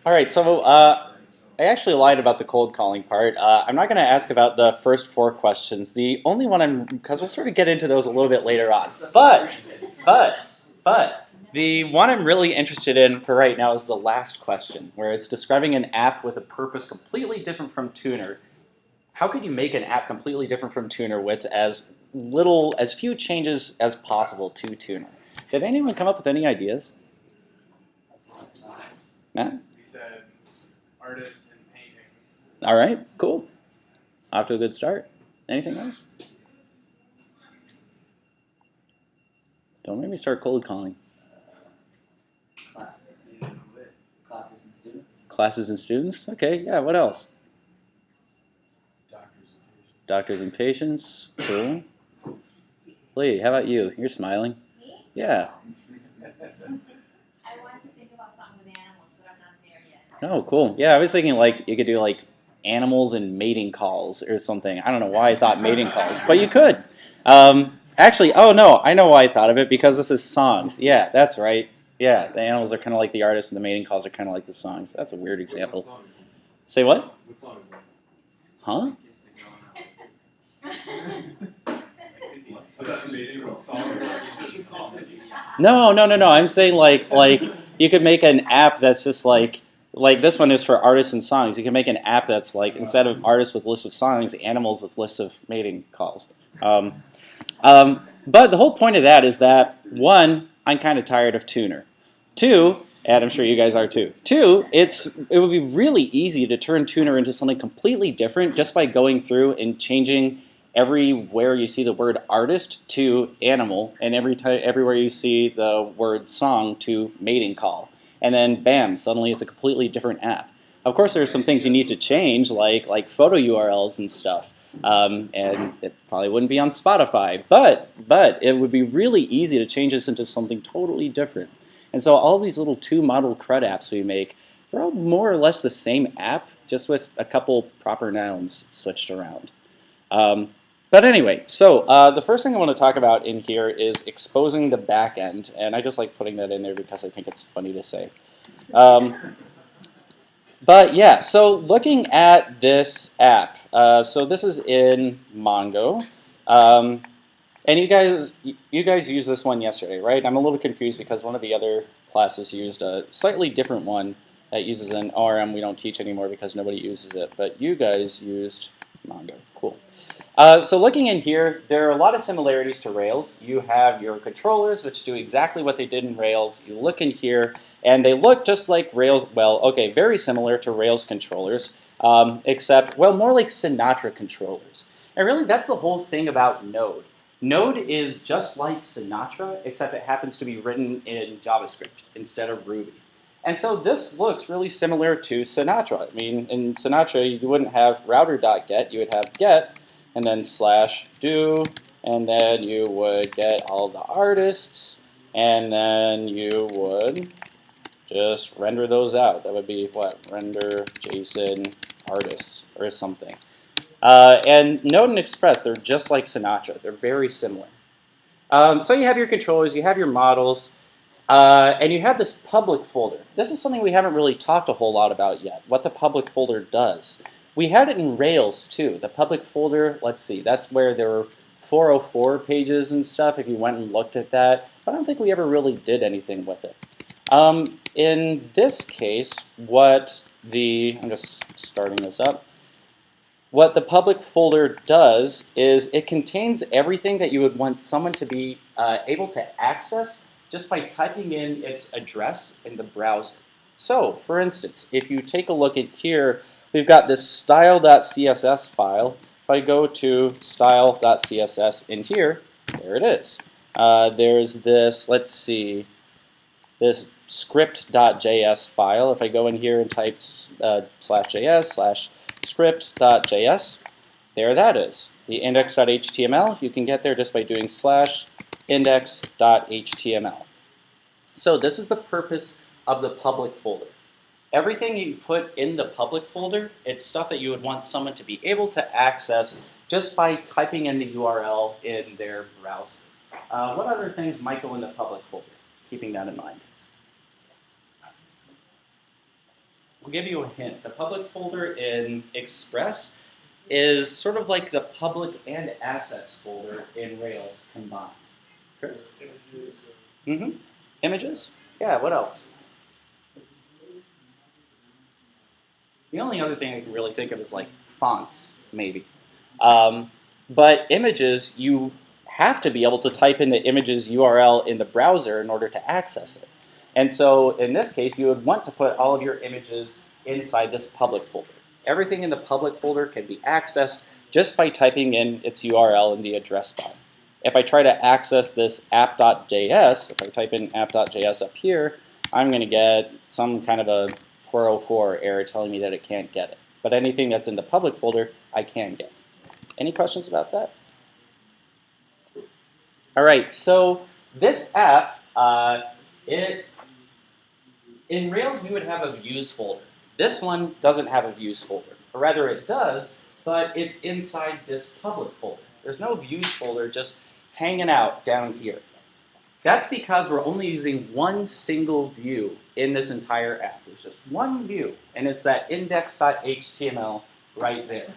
All right, so I actually lied about the cold calling part. I'm not going to ask about the first four questions. The only one because we'll sort of get into those a little bit later on. But, the one I'm really interested in for right now is the last question, where it's describing an app with a purpose completely different from Tuner. How could you make an app completely different from Tuner with as few changes as possible to Tuner? Did anyone come up with any ideas? Matt? We said artists and paintings. All right, cool. Off to a good start. Anything else? Don't make me start cold calling. Classes and students. Classes and students? Okay, yeah, what else? Doctors and patients. Doctors and patients. Cool. Lee, how about you? You're smiling. Me? Yeah. I wanted to think about something with animals, but I'm not there yet. Oh, cool. Yeah, I was thinking like you could do like animals and mating calls or something. I don't know why I thought mating calls, but you could. Actually, oh no, I know why I thought of it, because this is songs. Yeah, that's right. Yeah, the animals are kind of like the artists and the mating calls are kind of like the songs. That's a weird example. What song is this? Say what? What song is that? Huh? So that's a meeting. What song? You said it's a song. No. I'm saying like you could make an app that's just like this one is for artists and songs. You can make an app that's like, instead of artists with lists of songs, animals with lists of mating calls. But the whole point of that is that, one, I'm kind of tired of Tuner. Two, and I'm sure you guys are too. Two, it would be really easy to turn Tuner into something completely different just by going through and changing everywhere you see the word artist to animal, and everywhere you see the word song to mating call. And then bam, suddenly it's a completely different app. Of course, there are some things you need to change, like photo URLs and stuff. And it probably wouldn't be on Spotify, but it would be really easy to change this into something totally different. And so all these little two model CRUD apps we make, they're all more or less the same app, just with a couple proper nouns switched around. But anyway, so the first thing I want to talk about in here is exposing the back end, and I just like putting that in there because I think it's funny to say. But yeah, so looking at this app, so this is in Mongo, and you guys used this one yesterday, right? I'm a little confused because one of the other classes used a slightly different one that uses an ORM we don't teach anymore because nobody uses it, but you guys used Mongo. Cool. So looking in here, there are a lot of similarities to Rails. You have your controllers, which do exactly what they did in Rails. You look in here, and they look just like Rails. Well, okay, very similar to Rails controllers, except, well, more like Sinatra controllers. And really, that's the whole thing about Node. Node is just like Sinatra, except it happens to be written in JavaScript instead of Ruby. And so this looks really similar to Sinatra. I mean, in Sinatra, you wouldn't have router.get, you would have get, and then /do, and then you would get all the artists, and then you would just render those out. That would be what? Render JSON artists or something. And Node and Express, they're just like Sinatra. They're very similar. So you have your controllers, you have your models, and you have this public folder. This is something we haven't really talked a whole lot about yet, what the public folder does. We had it in Rails too. The public folder, let's see, that's where there were 404 pages and stuff if you went and looked at that. I don't think we ever really did anything with it. In this case, I'm just starting this up. What the public folder does is it contains everything that you would want someone to be able to access just by typing in its address in the browser. So, for instance, if you take a look at here, we've got this style.css file. If I go to style.css in here, there it is. There's this, let's see, this script.js file. If I go in here and type /js/script.js, there that is. The index.html, you can get there just by doing /index.html. So this is the purpose of the public folder. Everything you put in the public folder, it's stuff that you would want someone to be able to access just by typing in the URL in their browser. What other things might go in the public folder, keeping that in mind? I'll give you a hint. The public folder in Express is sort of like the public and assets folder in Rails combined. Chris? Images. Mm-hmm. Images? Yeah, what else? The only other thing I can really think of is like fonts, maybe. But images, you have to be able to type in the images URL in the browser in order to access it. And so in this case, you would want to put all of your images inside this public folder. Everything in the public folder can be accessed just by typing in its URL in the address bar. If I try to access this app.js, if I type in app.js up here, I'm going to get some kind of a 404 error telling me that it can't get it. But anything that's in the public folder, I can get. Any questions about that? All right, so this app, in Rails, we would have a views folder. This one doesn't have a views folder. Or rather, it does, but it's inside this public folder. There's no views folder just hanging out down here. That's because we're only using one single view in this entire app. There's just one view, and it's that index.html right there.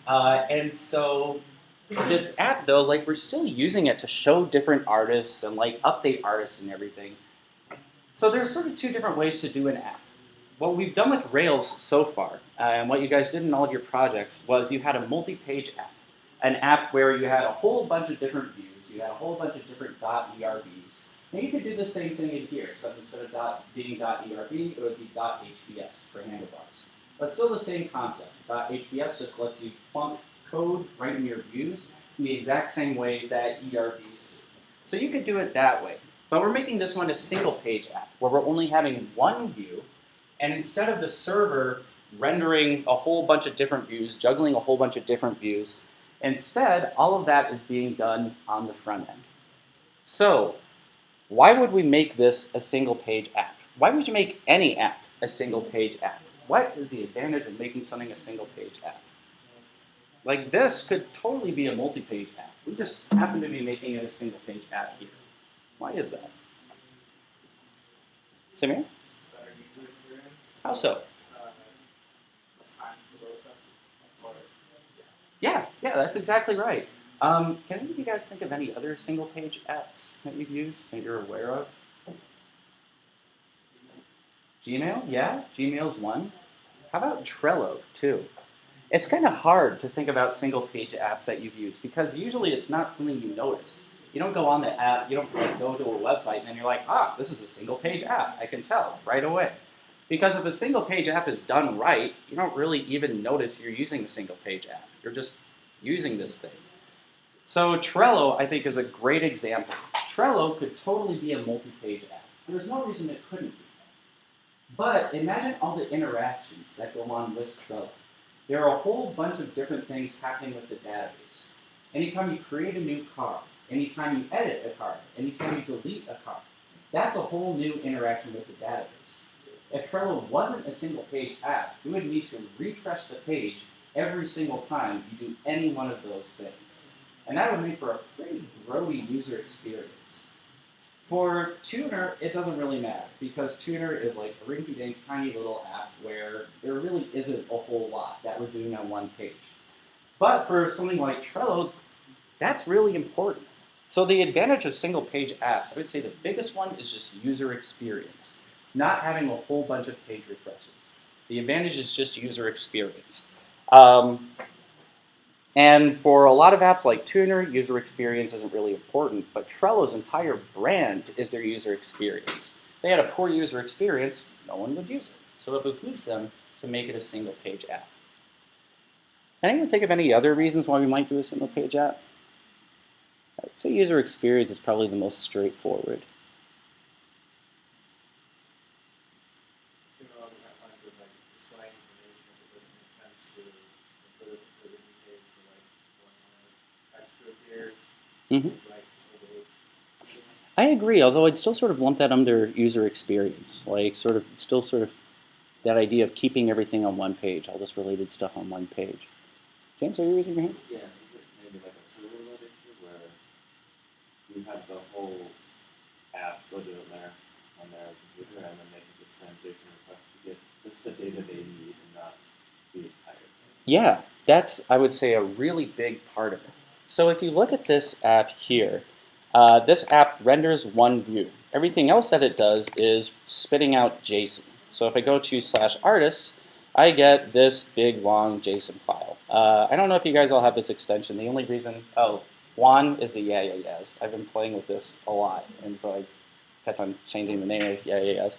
And so this app, though, like we're still using it to show different artists and like update artists and everything. So there's sort of two different ways to do an app. What we've done with Rails so far, and what you guys did in all of your projects, was you had a multi-page app. An app where you had a whole bunch of different views, you had a whole bunch of different .erbs. And you could do the same thing in here, so instead of being .erb, it would be .hbs for handlebars. But still the same concept. .hbs just lets you plunk code right in your views in the exact same way that ERBs do. So you could do it that way. But we're making this one a single page app, where we're only having one view, and instead of the server rendering a whole bunch of different views, juggling a whole bunch of different views, instead, all of that is being done on the front end. So why would we make this a single page app? Why would you make any app a single page app? What is the advantage of making something a single page app? Like this could totally be a multi-page app. We just happen to be making it a single page app here. Why is that? Samir? Better user experience. How so? Less time to load stuff. Or, Yeah, that's exactly right. Can any of you guys think of any other single page apps that you've used that you're aware of? Gmail? Yeah, Gmail's one. How about Trello, too? It's kind of hard to think about single page apps that you've used because usually it's not something you notice. You don't go on the app, you don't like go to a website and then you're like, this is a single page app. I can tell right away. Because if a single page app is done right, you don't really even notice you're using a single page app. You're just using this thing. So Trello, I think, is a great example. Trello could totally be a multi-page app. There's no reason it couldn't be. But imagine all the interactions that go on with Trello. There are a whole bunch of different things happening with the database. Anytime you create a new card, anytime you edit a card, anytime you delete a card, that's a whole new interaction with the database. If Trello wasn't a single page app, you would need to refresh the page every single time you do any one of those things. And that would make for a pretty grody user experience. For Tuner, it doesn't really matter because Tuner is like a rinky-dink tiny little app where there really isn't a whole lot that we're doing on one page. But for something like Trello, that's really important. So the advantage of single page apps, I would say the biggest one is just user experience, not having a whole bunch of page refreshes. The advantage is just user experience. And for a lot of apps like Tuner, user experience isn't really important, but Trello's entire brand is their user experience. If they had a poor user experience, no one would use it. So it behooves them to make it a single page app. Can anyone think of any other reasons why we might do a single page app? I'd say user experience is probably the most straightforward. you know, we have lines of like displaying information if it doesn't make sense to put it in the page for like when text appears, like those. I agree, although I'd still sort of lump that under user experience, like still that idea of keeping everything on one page, all this related stuff on one page. James, are you raising your hand? Yeah, maybe like a serverless issue where you have the whole app go to there on their computer and then they can just send JSON requests to get to just the data they need and not the entire thing. Yeah, that's, I would say, a really big part of it. So if you look at this app here, this app renders one view. Everything else that it does is spitting out JSON. So if I go to /artists, I get this big, long JSON file. I don't know if you guys all have this extension. The only reason, oh, Juan is the yes. I've been playing with this a lot, and so I kept on changing the name of yes.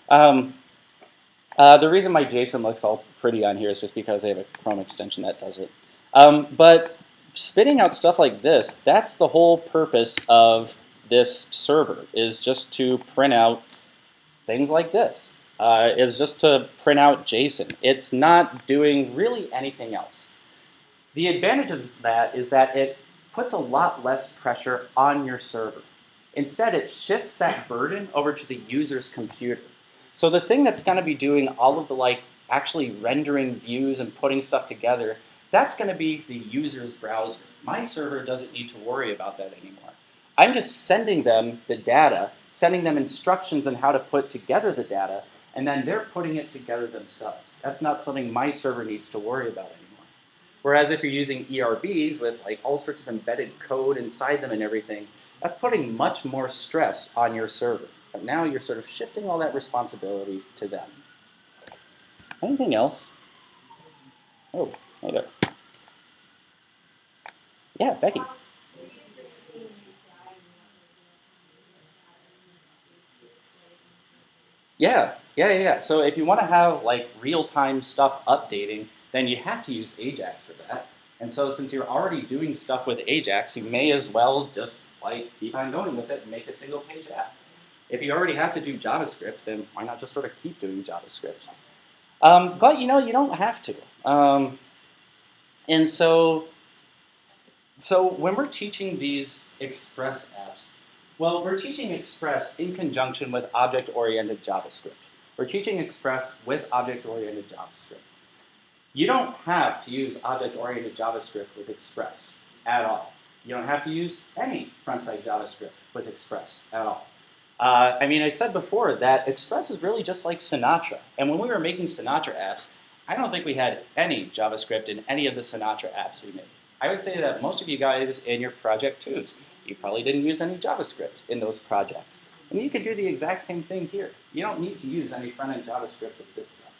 The reason my JSON looks all pretty on here is just because I have a Chrome extension that does it. But spitting out stuff like this, that's the whole purpose of this server, is just to print out things like this. Is just to print out JSON. It's not doing really anything else. The advantage of that is that it puts a lot less pressure on your server. Instead, it shifts that burden over to the user's computer. So the thing that's going to be doing all of the actually rendering views and putting stuff together, that's going to be the user's browser. My server doesn't need to worry about that anymore. I'm just sending them the data, sending them instructions on how to put together the data, and then they're putting it together themselves. That's not something my server needs to worry about anymore. Whereas if you're using ERBs with all sorts of embedded code inside them and everything, that's putting much more stress on your server. But now you're sort of shifting all that responsibility to them. Anything else? Oh, hey there. Yeah, Becky. Yeah. So if you want to have real-time stuff updating, then you have to use Ajax for that. And so since you're already doing stuff with Ajax, you may as well just keep on going with it and make a single-page app. If you already have to do JavaScript, then why not just sort of keep doing JavaScript? But you don't have to. And so when we're teaching these Express apps, well, we're teaching Express in conjunction with object-oriented JavaScript. We're teaching Express with object-oriented JavaScript. You don't have to use object-oriented JavaScript with Express at all. You don't have to use any front-side JavaScript with Express at all. I said before that Express is really just like Sinatra. And when we were making Sinatra apps, I don't think we had any JavaScript in any of the Sinatra apps we made. I would say that most of you guys in your project twos, you probably didn't use any JavaScript in those projects. And you could do the exact same thing here. You don't need to use any front-end JavaScript with this stuff.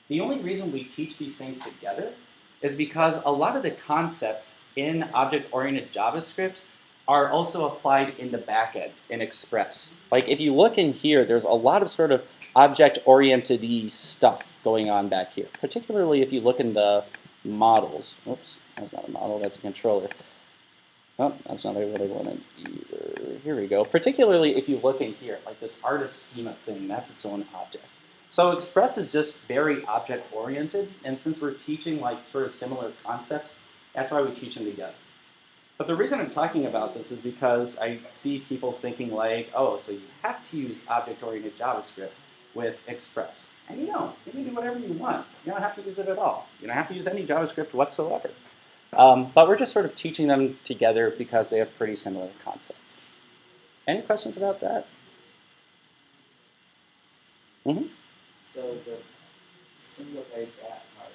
The only reason we teach these things together is because a lot of the concepts in object-oriented JavaScript are also applied in the backend in Express. If you look in here, there's a lot of sort of object-oriented-y stuff going on back here, particularly if you look in the models. Oops, that's not a model, that's a controller. Oh, that's not what I wanted either. Here we go. Particularly if you look in here, this artist schema thing, that's its own object. So Express is just very object-oriented, and since we're teaching sort of similar concepts, that's why we teach them together. But the reason I'm talking about this is because I see people thinking oh, so you have to use object-oriented JavaScript with Express. And you don't. You can do whatever you want. You don't have to use it at all. You don't have to use any JavaScript whatsoever. But we're just sort of teaching them together because they have pretty similar concepts. Any questions about that? Mm-hmm. So the single page app part,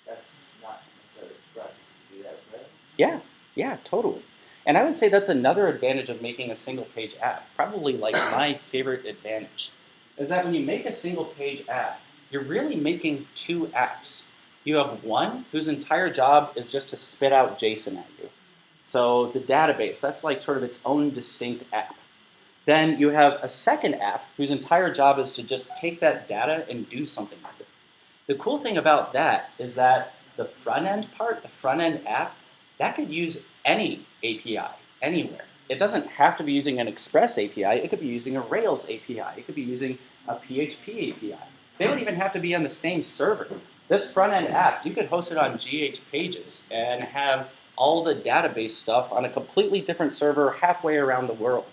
that's not necessarily Express. You can do that with Redis. Yeah, totally. And I would say that's another advantage of making a single page app. Probably my favorite advantage is that when you make a single page app, you're really making two apps. You have one whose entire job is just to spit out JSON at you. So the database, that's sort of its own distinct app. Then you have a second app whose entire job is to just take that data and do something with it. The cool thing about that is that the front-end part, the front-end app, that could use any API, anywhere. It doesn't have to be using an Express API. It could be using a Rails API. It could be using a PHP API. They don't even have to be on the same server. This front-end app, you could host it on GH Pages and have all the database stuff on a completely different server halfway around the world.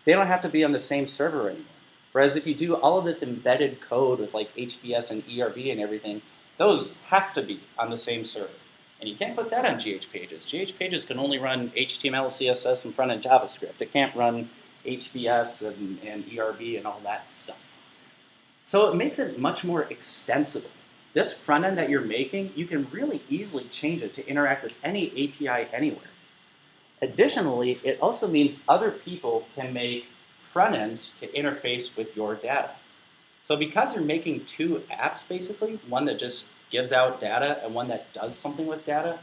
They don't have to be on the same server anymore. Whereas if you do all of this embedded code with HBS and ERB and everything, those have to be on the same server. And you can't put that on GH Pages. GH Pages can only run HTML, CSS, and front-end JavaScript. It can't run HBS and ERB and all that stuff. So it makes it much more extensible. This front end that you're making, you can really easily change it to interact with any API anywhere. Additionally, it also means other people can make front ends to interface with your data. So because you're making two apps basically, one that just gives out data and one that does something with data,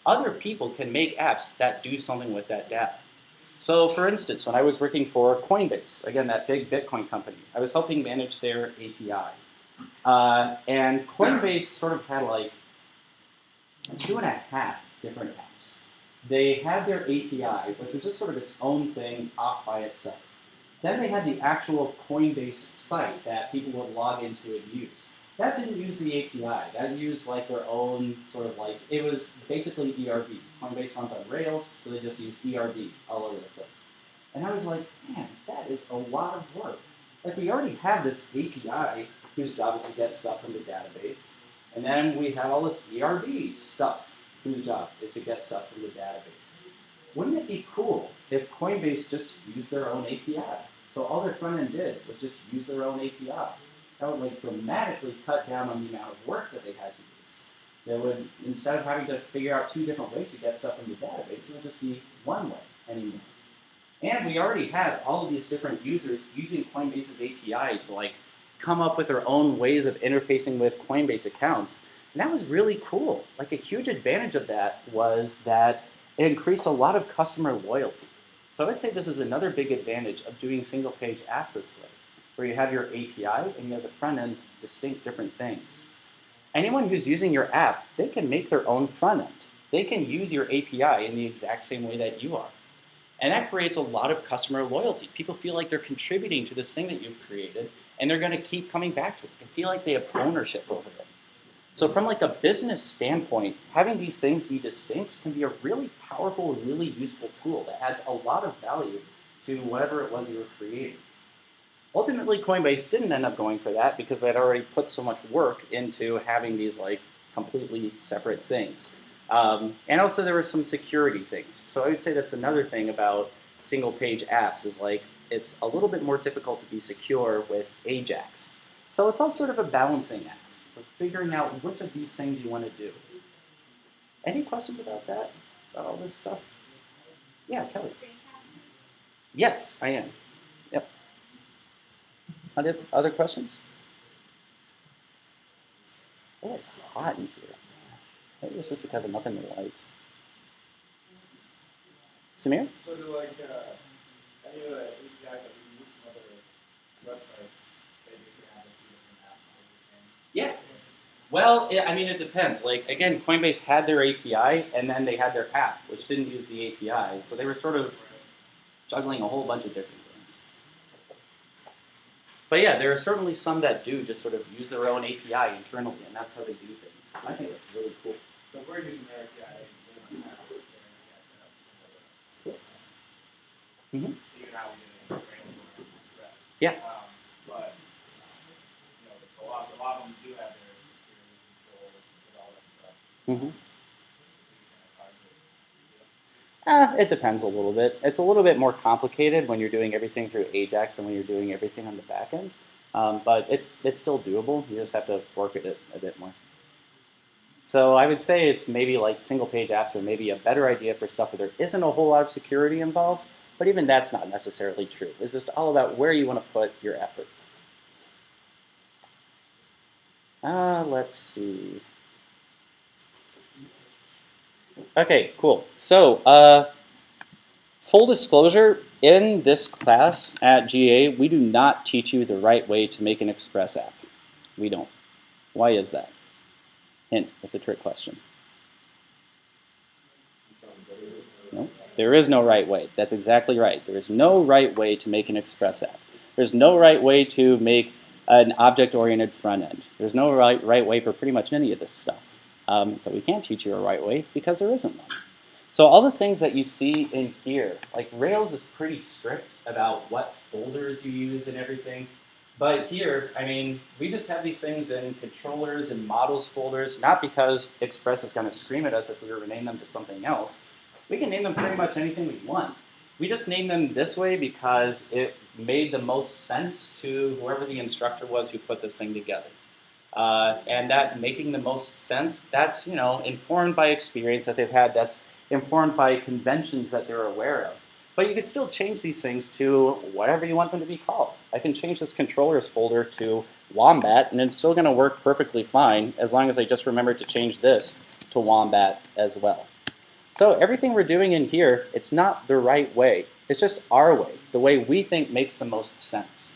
other people can make apps that do something with that data. So for instance, when I was working for Coinbase, again, that big Bitcoin company, I was helping manage their API. And Coinbase sort of had like 2.5 different apps. They had their API, which was just sort of its own thing off by itself. Then they had the actual Coinbase site that people would log into and use. That didn't use the API. That used like their own sort of like, it was basically ERB. Coinbase runs on Rails, so they just used ERB all over the place. And I was like, man, that is a lot of work. Like we already have this API whose job is to get stuff from the database. And then we have all this ERB stuff whose job is to get stuff from the database. Wouldn't it be cool if Coinbase just used their own API? So all their front end did was just use their own API. That would like dramatically cut down on the amount of work that they had to use. They would, instead of having to figure out 2 different ways to get stuff from the database, it would just be one way anymore. And we already had all of these different users using Coinbase's API to like come up with their own ways of interfacing with Coinbase accounts. And that was really cool. Like a huge advantage of that was that it increased a lot of customer loyalty. So I would say this is another big advantage of doing single page apps this way, where you have your API and you have the front end distinct different things. Anyone who's using your app, they can make their own front end. They can use your API in the exact same way that you are. And that creates a lot of customer loyalty. People feel like they're contributing to this thing that you've created, and they're going to keep coming back to it. They feel like they have ownership over it. So from like a business standpoint, having these things be distinct can be a really powerful and really useful tool that adds a lot of value to whatever it was you were creating. Ultimately, Coinbase didn't end up going for that because they'd already put so much work into having these like completely separate things. And also there were some security things. So I would say that's another thing about single page apps is like it's a little bit more difficult to be secure with AJAX. So it's all sort of a balancing act of figuring out which of these things you want to do. Any questions about that? About all this stuff? Yeah, Kelly. Yes, I am. Yep. Other questions? Oh, it's hot in here. Maybe it's just because I'm up in the lights. Samir? So do like any of the APIs that we use from other websites, they basically have 2 different apps that you're saying? Yeah. Well, I mean, it depends. Like, again, Coinbase had their API, and then they had their app, which didn't use the API. So they were sort of juggling a whole bunch of different things. But yeah, there are certainly some that do just sort of use their own API internally, and that's how they do things. I think that's really cool. So if we're using their API, they must have their API set up. Mm-hmm. Even how we did it in Rails or Express. Yeah. But you know, a lot of them do have their security controls and all that stuff. Mm-hmm. It depends a little bit. It's a little bit more complicated when you're doing everything through AJAX than when you're doing everything on the back end. But it's still doable. You just have to work at it a bit more. So I would say it's maybe like single page apps are maybe a better idea for stuff where there isn't a whole lot of security involved, but even that's not necessarily true. It's just all about where you want to put your effort. Let's see. Okay, cool. So full disclosure, in this class at GA, we do not teach you the right way to make an Express app. We don't. Why is that? Hint, it's a trick question. No, there is no right way. That's exactly right. There is no right way to make an Express app. There's no right way to make an object-oriented front end. There's no right way for pretty much any of this stuff. So we can't teach you a right way because there isn't one. So all the things that you see in here, like Rails is pretty strict about what folders you use and everything. But here, I mean, we just have these things in controllers and models folders, not because Express is going to scream at us if we were to name them to something else. We can name them pretty much anything we want. We just name them this way because it made the most sense to whoever the instructor was who put this thing together. And that making the most sense, that's, you know, informed by experience that they've had, that's informed by conventions that they're aware of. But you could still change these things to whatever you want them to be called. I can change this controllers folder to Wombat, and it's still going to work perfectly fine as long as I just remember to change this to Wombat as well. So everything we're doing in here, it's not the right way. It's just our way, the way we think makes the most sense.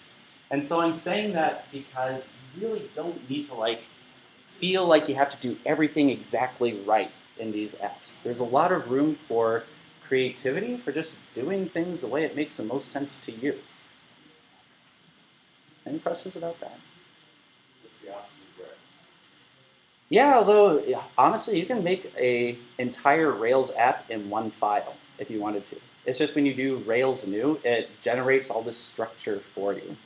And so I'm saying that because you really don't need to feel like you have to do everything exactly right in these apps. There's a lot of room for creativity, for just doing things the way it makes the most sense to you. Any questions about that? What's the opposite of Rails? Yeah, although honestly, you can make an entire Rails app in one file if you wanted to. It's just when you do Rails new, it generates all this structure for you.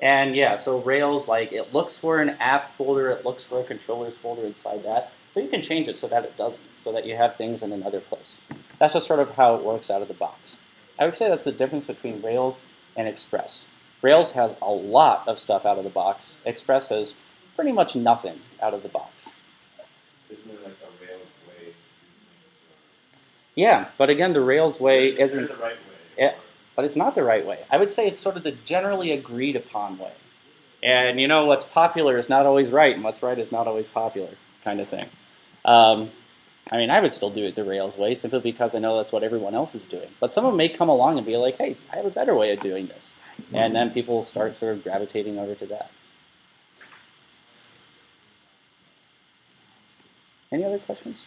And yeah, so Rails, it looks for an app folder, it looks for a controllers folder inside that, but you can change it so that it doesn't, so that you have things in another place. That's just sort of how it works out of the box. I would say that's the difference between Rails and Express. Rails has a lot of stuff out of the box. Express has pretty much nothing out of the box. Isn't there like a Rails way to do things? Yeah, but again, the Rails way isn't... There's a right way. But it's not the right way. I would say it's sort of the generally agreed upon way. And you know, what's popular is not always right, and what's right is not always popular, kind of thing. I mean, I would still do it the Rails way, simply because I know that's what everyone else is doing. But someone may come along and be like, hey, I have a better way of doing this. And then people start sort of gravitating over to that. Any other questions?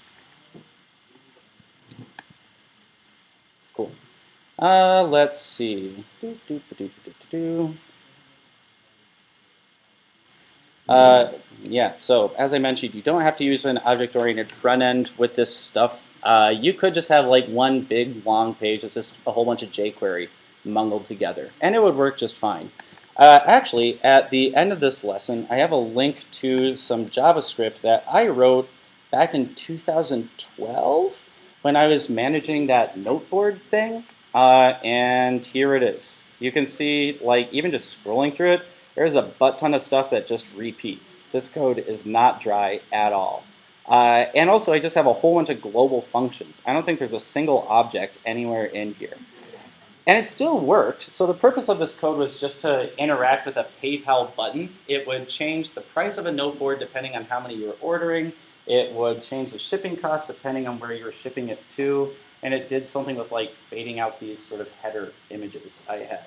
Cool. Let's see. Yeah, so as I mentioned, you don't have to use an object-oriented front end with this stuff. You could just have one big long page that's just a whole bunch of jQuery mungled together, and it would work just fine. Actually, at the end of this lesson, I have a link to some JavaScript that I wrote back in 2012 when I was managing that noteboard thing. And here it is. You can see, even just scrolling through it, there's a butt ton of stuff that just repeats. This code is not dry at all. And also, I just have a whole bunch of global functions. I don't think there's a single object anywhere in here. And it still worked. So the purpose of this code was just to interact with a PayPal button. It would change the price of a noteboard depending on how many you were ordering. It would change the shipping cost depending on where you were shipping it to. And it did something with fading out these sort of header images I had.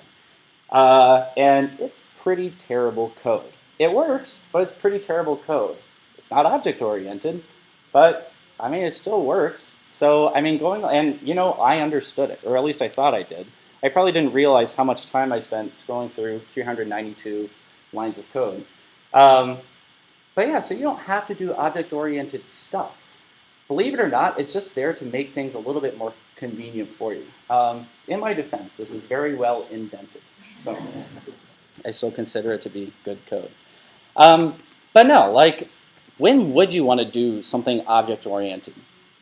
And it's pretty terrible code. It works, but it's pretty terrible code. It's not object-oriented, but I mean, it still works. So I mean, I understood it, or at least I thought I did. I probably didn't realize how much time I spent scrolling through 392 lines of code. But yeah, so you don't have to do object-oriented stuff. Believe it or not, it's just there to make things a little bit more convenient for you. In my defense, this is very well indented, so I still consider it to be good code. But no, when would you want to do something object-oriented?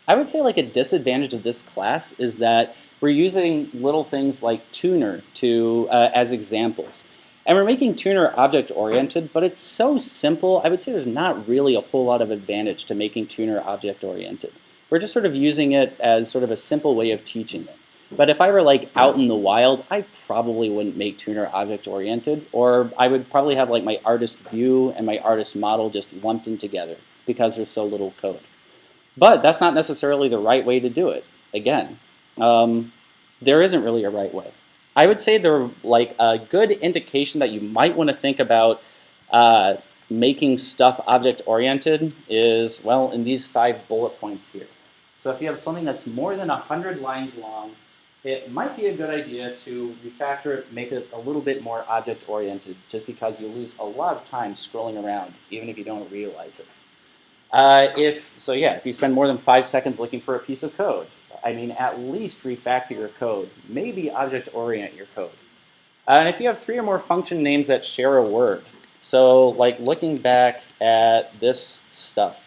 I would say a disadvantage of this class is that we're using little things like tuner as examples. And we're making tuner object-oriented, but it's so simple, I would say there's not really a whole lot of advantage to making tuner object-oriented. We're just sort of using it as sort of a simple way of teaching it. But if I were out in the wild, I probably wouldn't make tuner object-oriented, or I would probably have my artist view and my artist model just lumped in together because there's so little code. But that's not necessarily the right way to do it. Again, there isn't really a right way. I would say a good indication that you might want to think about making stuff object-oriented is, well, in these 5 bullet points here. So if you have something that's more than 100 lines long, it might be a good idea to refactor it, make it a little bit more object-oriented, just because you lose a lot of time scrolling around, even if you don't realize it. If you spend more than 5 seconds looking for a piece of code, I mean, at least refactor your code. Maybe object-orient your code. And if you have 3 or more function names that share a word, so looking back at this stuff,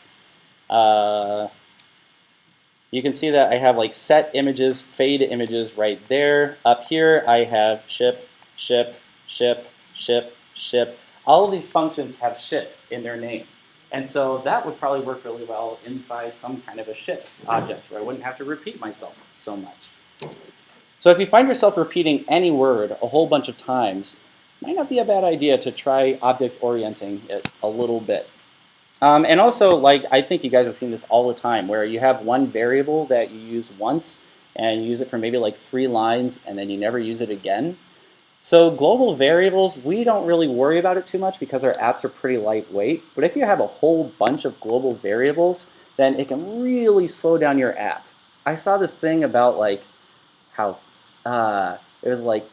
You can see that I have like set images, fade images right there. Up here, I have ship, ship, ship, ship, ship. All of these functions have ship in their name. And so that would probably work really well inside some kind of a ship object where I wouldn't have to repeat myself so much. So if you find yourself repeating any word a whole bunch of times, it might not be a bad idea to try object orienting it a little bit. And also, like, I think you guys have seen this all the time, where you have one variable that you use once, and you use it for maybe like 3 lines, and then you never use it again. So global variables, we don't really worry about it too much because our apps are pretty lightweight. But if you have a whole bunch of global variables, then it can really slow down your app. I saw this thing about like how it was like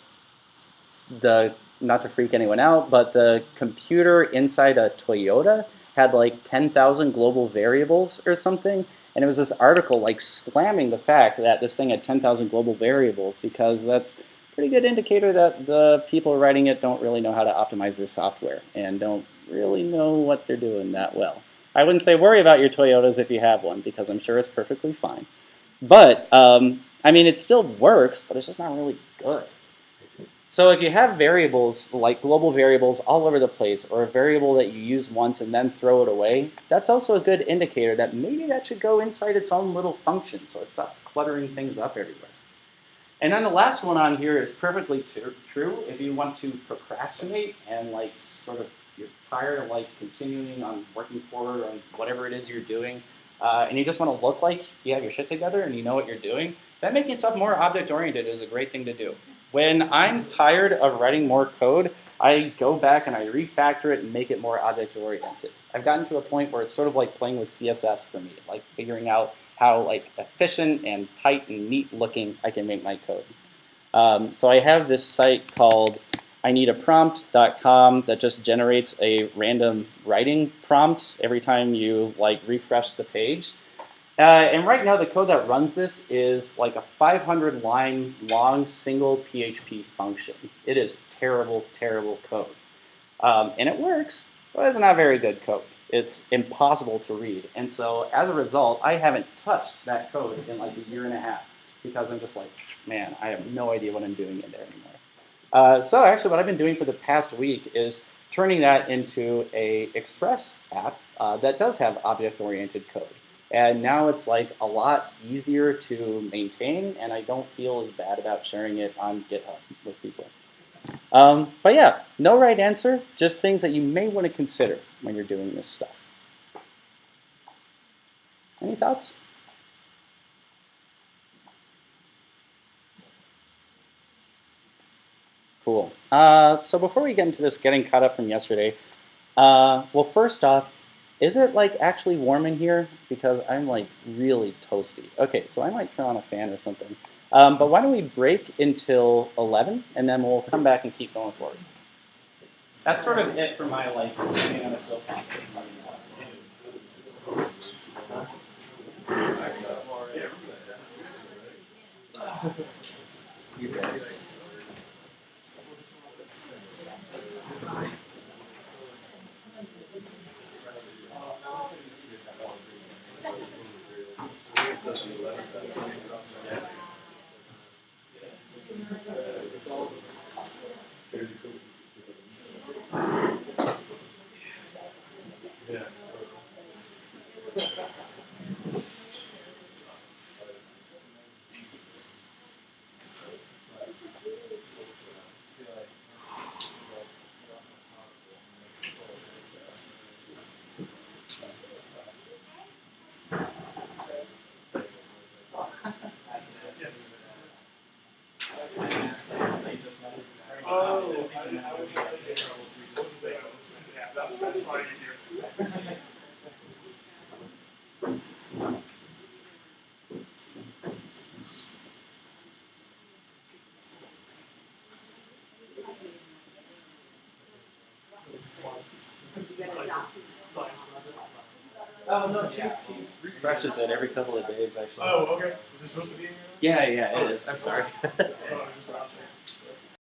the, not to freak anyone out, but the computer inside a Toyota had like 10,000 global variables or something. And it was this article like slamming the fact that this thing had 10,000 global variables because that's a pretty good indicator that the people writing it don't really know how to optimize their software and don't really know what they're doing that well. I wouldn't say worry about your Toyotas if you have one because I'm sure it's perfectly fine. But, I mean, it still works, but it's just not really good. So if you have variables, like global variables all over the place, or a variable that you use once and then throw it away, that's also a good indicator that maybe that should go inside its own little function so it stops cluttering things up everywhere. And then the last one on here is perfectly true if you want to procrastinate and like sort of you're tired of like continuing on working forward on whatever it is you're doing, and you just want to look like you have your shit together and you know what you're doing, that making stuff more object-oriented is a great thing to do. When I'm tired of writing more code, I go back and I refactor it and make it more object-oriented. I've gotten to a point where it's sort of like playing with CSS for me, like figuring out how like efficient and tight and neat looking I can make my code. So I have this site called ineedaprompt.com that just generates a random writing prompt every time you like refresh the page. And right now the code that runs this is like a 500 line long single PHP function. It is terrible, terrible code. And it works, but it's not very good code. It's impossible to read. And so as a result, I haven't touched that code in like 1.5 years because I'm just like, man, I have no idea what I'm doing in there anymore. So actually what I've been doing for the past week is turning that into a Express app that does have object-oriented code. And now it's like a lot easier to maintain, and I don't feel as bad about sharing it on GitHub with people. But yeah, no right answer, just things that you may want to consider when you're doing this stuff. Any thoughts? Cool. So before we get into this getting caught up from yesterday, well, first off, is it like actually warm in here? Because I'm like really toasty. Okay, so I might turn on a fan or something. But why don't we break until 11, and then we'll come back and keep going forward. That's sort of it for my like sitting on a soapbox. You guys. Oh, no, she refreshes it every couple of days, actually. Oh, okay. Is this supposed to be in here? Yeah, it is. I'm sorry.